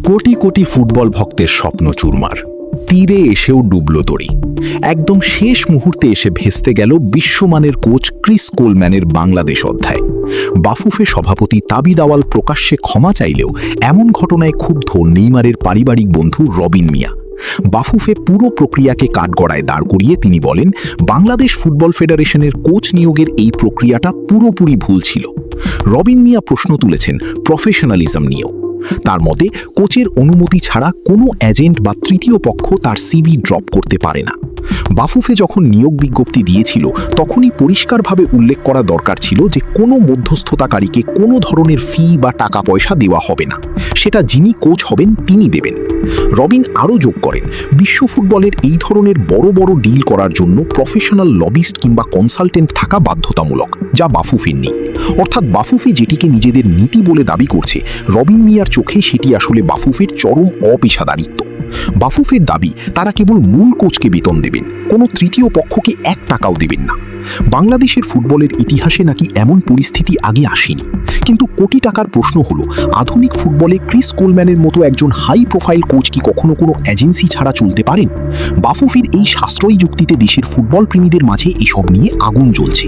Crore crore football ভক্তের স্বপ্ন চুরমার। তীরে এসেও ডুবল তরি। একদম শেষ মুহূর্তে এসে ভেস্তে গেল বিশ্বমানের কোচ ক্রিস কোলম্যানের বাংলাদেশ অধ্যায়। বাফুফে সভাপতি তাবিদ আওয়াল প্রকাশ্যে ক্ষমা চাইলেও এমন ঘটনায় ক্ষুব্ধ নেইমারের পারিবারিক বন্ধু রবিন মিয়া। বাফুফে পুরো প্রক্রিয়াকে কাঠগড়ায় দাঁড় করিয়ে তিনি বলেন, বাংলাদেশ ফুটবল ফেডারেশনের কোচ নিয়োগের এই প্রক্রিয়াটা পুরোপুরি ভুল ছিল। রবিন মিয়া প্রশ্ন তুলেছেন প্রফেশনালিজম নিয়েও। তার মতে, কোচের অনুমতি ছাড়া কোনো এজেন্ট বা তৃতীয় পক্ষ তার সিভি ড্রপ করতে পারে না। বাফুফে যখন নিয়োগ বিজ্ঞপ্তি দিয়েছিল তখনই পরিষ্কারভাবে উল্লেখ করা দরকার ছিল যে কোনো মধ্যস্থতাকারীকে কোনো ধরনের ফি বা টাকা পয়সা দেওয়া হবে না, সেটা যিনি কোচ হবেন তিনি দেবেন। রবিন আরও যোগ করেন, বিশ্ব ফুটবলের এই ধরনের বড় বড় ডিল করার জন্য প্রফেশনাল লবিস্ট কিংবা কনসালটেন্ট থাকা বাধ্যতামূলক, যা বাফুফের নেই। অর্থাৎ বাফুফে যেটিকে নিজেদের নীতি বলে দাবি করছে, রবিন মিয়ার চোখে সেটি আসলে বাফুফের চরম অপেশাদারিত্ব। বাফুফের দাবি, তারা কেবল মূল কোচকে বেতন দেবেন, কোনো তৃতীয় পক্ষকে 1 টাকাও দেবেন না। বাংলাদেশের ফুটবলের ইতিহাসে নাকি এমন পরিস্থিতি আগে আসেনি। কিন্তু কোটি টাকার প্রশ্ন হলো, আধুনিক ফুটবলে ক্রিস কোলম্যানের মতো একজন হাই প্রোফাইল কোচ কি কখনো কোনো এজেন্সি ছাড়া চলতে পারেন? বাফুফের এই সাশ্রয়ী যুক্তিতে দেশের ফুটবল প্রেমীদের মাঝে এসব নিয়ে আগুন জ্বলছে।